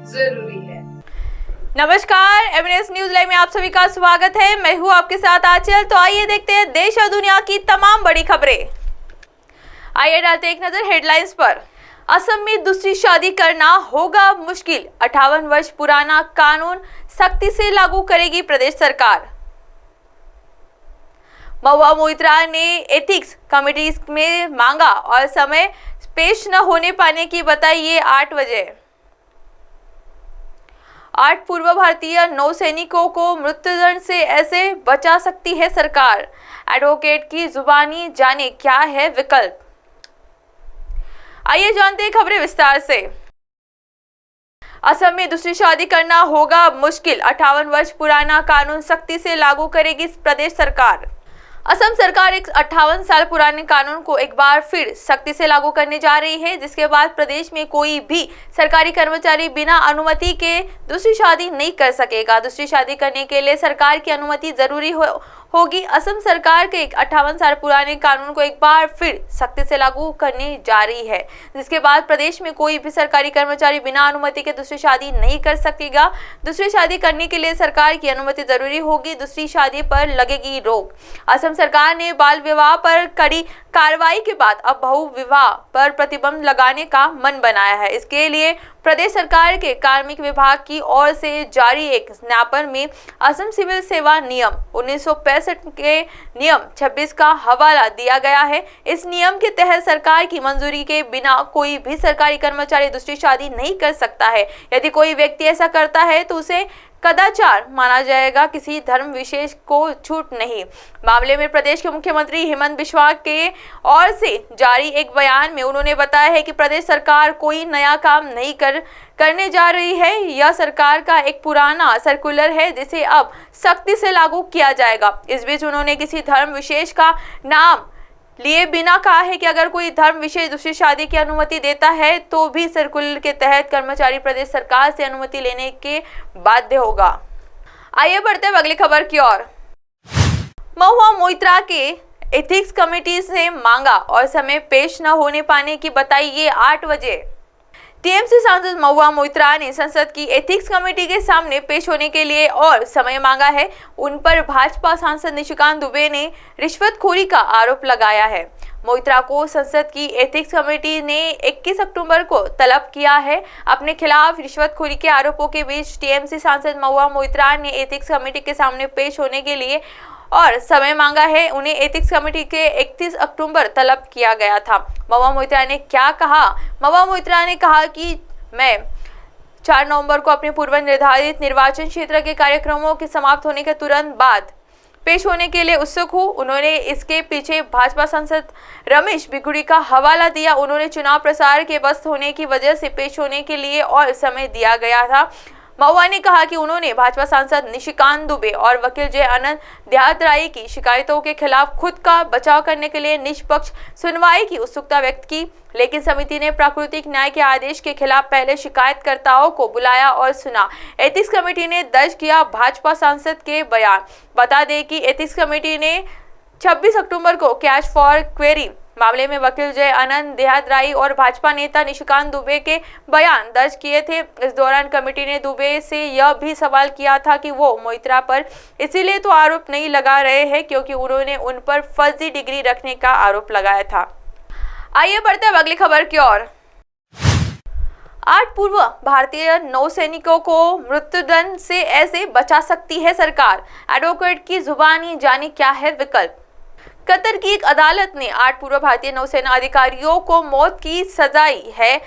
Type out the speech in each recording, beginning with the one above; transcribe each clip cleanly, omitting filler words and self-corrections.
जरूरी है। नमस्कार, एमएनएस न्यूज लाइव में आप सभी का स्वागत है। मैं हूं आपके साथ आंचल। तो आइए देखते हैं देश और दुनिया की तमाम बड़ी खबरें। आइए डालते एक नजर हेडलाइंस पर। असम में दूसरी शादी करना होगा मुश्किल, 58 वर्ष पुराना कानून सख्ती से लागू करेगी प्रदेश सरकार। महुआ मोइत्रा ने एथिक्स कमेटी में मांगा और समय पेश न होने पाने की बताई ये 8 वजह। 8 पूर्व भारतीय नौसैनिकों को मृत्युदंड से ऐसे बचा सकती है सरकार। एडवोकेट की जुबानी, जाने क्या है विकल्प। आइए जानते हैं खबरें विस्तार से। असम में दूसरी शादी करना होगा मुश्किल, 58 वर्ष पुराना कानून सख्ती से लागू करेगी प्रदेश सरकार। असम सरकार एक 58 साल पुराने कानून को एक बार फिर सख्ती से लागू करने जा रही है, जिसके बाद प्रदेश में कोई भी सरकारी कर्मचारी बिना अनुमति के दूसरी शादी नहीं कर सकेगा। दूसरी शादी करने के लिए सरकार की अनुमति जरूरी होगी। असम सरकार के एक 58 साल पुराने कानून को एक बार फिर सख्ती से लागू करने जा रही है, जिसके बाद प्रदेश में कोई भी सरकारी कर्मचारी बिना अनुमति के दूसरी शादी नहीं कर सकेगा। दूसरी शादी करने के लिए सरकार की अनुमति जरूरी होगी। दूसरी शादी पर लगेगी रोक। असम सरकार ने बाल विवाह पर कड़ी कार्रवाई के बाद अब बहु विवाह पर प्रतिबंध लगाने का मन बनाया है। इसके लिए प्रदेश सरकार के कार्मिक विभाग की ओर से जारी एक ज्ञापन में असम सिविल सेवा नियम 1965 के नियम 26 का हवाला दिया गया है। इस नियम के तहत सरकार की मंजूरी के बिना कोई भी सरकारी कर्मचारी दूसरी शादी नहीं कर सकता है। यदि कोई व्यक्ति ऐसा करता है तो उसे कदाचार माना जाएगा, किसी धर्म विशेष को छूट नहीं। मामले में प्रदेश के मुख्यमंत्री हेमंत बिस्वा के ओर से जारी एक बयान में उन्होंने बताया है कि प्रदेश सरकार कोई नया काम नहीं करने जा रही है। यह सरकार का एक पुराना सर्कुलर है जिसे अब सख्ती से लागू किया जाएगा। इस बीच उन्होंने किसी धर्म विशेष का नाम लिए बिना कहा है कि अगर कोई धर्म विशेष दूसरी शादी की अनुमति देता है तो भी सर्कुलर के तहत कर्मचारी प्रदेश सरकार से अनुमति लेने के बाध्य होगा। आइए बढ़ते हैं अगली खबर की ओर। महुआ मोइत्रा के एथिक्स कमेटी से मांगा और समय पेश न होने पाने की बताई ये 8 वजह। टीएमसी सांसद महुआ मोइत्रा ने संसद की एथिक्स कमेटी के सामने पेश होने के लिए और समय मांगा है। उन पर भाजपा सांसद निशिकांत दुबे ने रिश्वतखोरी का आरोप लगाया है। मोइत्रा को संसद की एथिक्स कमेटी ने 21 अक्टूबर को तलब किया है। अपने खिलाफ रिश्वतखोरी के आरोपों के बीच टीएमसी सांसद महुआ मोइत्रा ने एथिक्स कमेटी के सामने पेश होने के लिए और समय मांगा है। उन्हें एथिक्स कमेटी के 31 अक्टूबर तलब किया गया था। महुआ मोइत्रा ने क्या कहा? महुआ मोइत्रा ने कहा कि मैं 4 नवंबर को अपने पूर्व निर्धारित निर्वाचन क्षेत्र के कार्यक्रमों के समाप्त होने के तुरंत बाद पेश होने के लिए उत्सुक हूँ। उन्होंने इसके पीछे भाजपा सांसद रमेश बिगुड़ी का हवाला दिया। उन्होंने चुनाव प्रसार के व्यस्त होने की वजह से पेश होने के लिए और समय दिया गया था। महुआ ने कहा कि उन्होंने भाजपा सांसद निशिकांत दुबे और वकील जय आनंद देहातराई की शिकायतों के खिलाफ खुद का बचाव करने के लिए निष्पक्ष सुनवाई की उत्सुकता व्यक्त की, लेकिन समिति ने प्राकृतिक न्याय के आदेश के खिलाफ पहले शिकायतकर्ताओं को बुलाया और सुना। एथिक्स कमेटी ने दर्ज किया भाजपा सांसद के बयान। बता दें कि एथिक्स कमेटी ने 26 अक्टूबर को कैश फॉर क्वेरी मामले में वकील जय आनंद देहातराई और भाजपा नेता निशिकांत दुबे के बयान दर्ज किए थे। इस दौरान कमेटी ने दुबे से यह भी सवाल किया था कि वो मोइत्रा पर इसीलिए तो आरोप नहीं लगा रहे हैं क्योंकि उन्होंने उन पर फर्जी डिग्री रखने का आरोप लगाया था। आइए बढ़ते हैं अगली खबर की ओर। 8 पूर्व भारतीय नौसैनिकों को मृत्युदंड से ऐसे बचा सकती है सरकार। एडवोकेट की जुबानी, जाने क्या है विकल्प। कतर की एक अदालत ने 8 पूर्व भारतीय नौसेना अधिकारियों को मौत की सजाई है।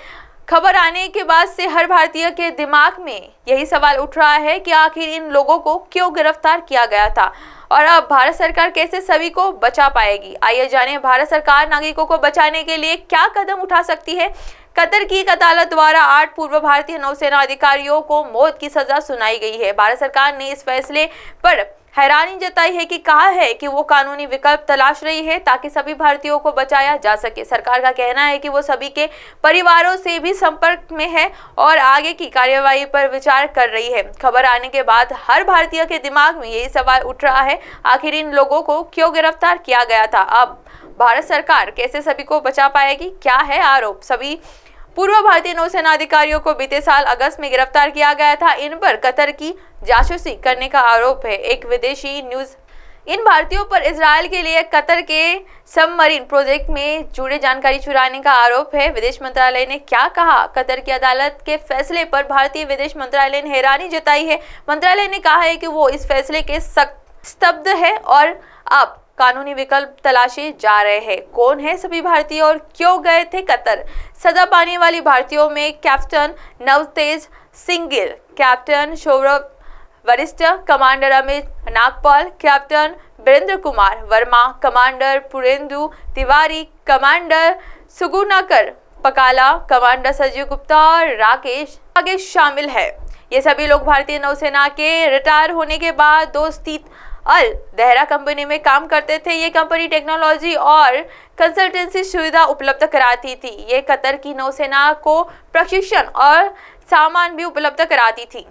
खबर आने के बाद से हर भारतीय के दिमाग में यही सवाल उठ रहा है कि आखिर इन लोगों को क्यों गिरफ्तार किया गया था और अब भारत सरकार कैसे सभी को बचा पाएगी। आइए जानें भारत सरकार नागरिकों को बचाने के लिए क्या कदम उठा सकती है। कतर की एक अदालत द्वारा 8 पूर्व भारतीय नौसेना अधिकारियों को मौत की सजा सुनाई गई है। भारत सरकार ने इस फैसले पर हैरानी जताई है कि कहा है कि वो कानूनी विकल्प तलाश रही है ताकि सभी भारतीयों को बचाया जा सके। सरकार का कहना है कि वो सभी के परिवारों से भी संपर्क में है और आगे की कार्यवाही पर विचार कर रही है। खबर आने के बाद हर भारतीय के दिमाग में यही सवाल उठ रहा है, आखिर इन लोगों को क्यों गिरफ्तार किया गया था। अब भारत सरकार कैसे सभी को बचा पाएगी, क्या है आरोप। सभी पूर्व भारतीय नौसेना अधिकारियों को बीते साल अगस्त में गिरफ्तार किया गया था। इन पर कतर की जासूसी करने का आरोप है। एक विदेशी न्यूज इन भारतीयों पर इजरायल के लिए कतर के सबमरीन प्रोजेक्ट में जुड़े जानकारी चुराने का आरोप है। विदेश मंत्रालय ने क्या कहा? कतर की अदालत के फैसले पर भारतीय विदेश मंत्रालय ने हैरानी जताई है। मंत्रालय ने कहा है कि वो इस फैसले के स्तब्ध है और अब कानूनी विकल्प तलाशे जा रहे हैं। कौन है सभी भारतीय और क्यों गए थे कतर? सजा पाने वाली भारतीयों में captain Navtej Singh Gill, captain Saurabh Varishtha, commander Amit Nagpal, captain Virendra Kumar Verma, commander Purendu Tiwari, commander Sugunakar Pakala, commander Sanjeev Gupta और राकेश आगे शामिल है। ये सभी लोग भारतीय नौसेना के रिटायर होने के बाद दोस्ती अल देहरा कंपनी में काम करते थे। ये कंपनी टेक्नोलॉजी और कंसल्टेंसी सुविधा उपलब्ध कराती थी। ये कतर की नौसेना को प्रशिक्षण और सामान भी उपलब्ध कराती थी।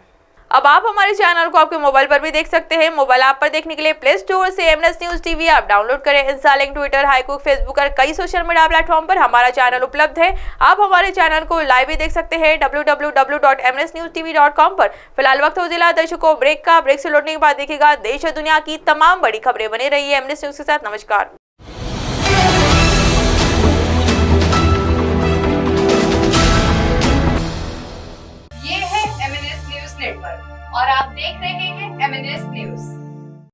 अब आप हमारे चैनल को आपके मोबाइल पर भी देख सकते हैं। मोबाइल ऐप पर देखने के लिए प्ले स्टोर से MNS news TV app download करें। इंस्टालिंग, ट्विटर, हाईकुक, फेसबुक और कई सोशल मीडिया प्लेटफॉर्म पर हमारा चैनल उपलब्ध है। आप हमारे चैनल को लाइव भी देख सकते हैं www.mnsnewstv.com पर। फिलहाल वक्त हो जिला दर्शकों ब्रेक का। ब्रेक से लौटने के बाद देखिएगा देश और दुनिया की तमाम बड़ी खबरें। बने रहिए एमएनएस न्यूज के साथ। नमस्कार।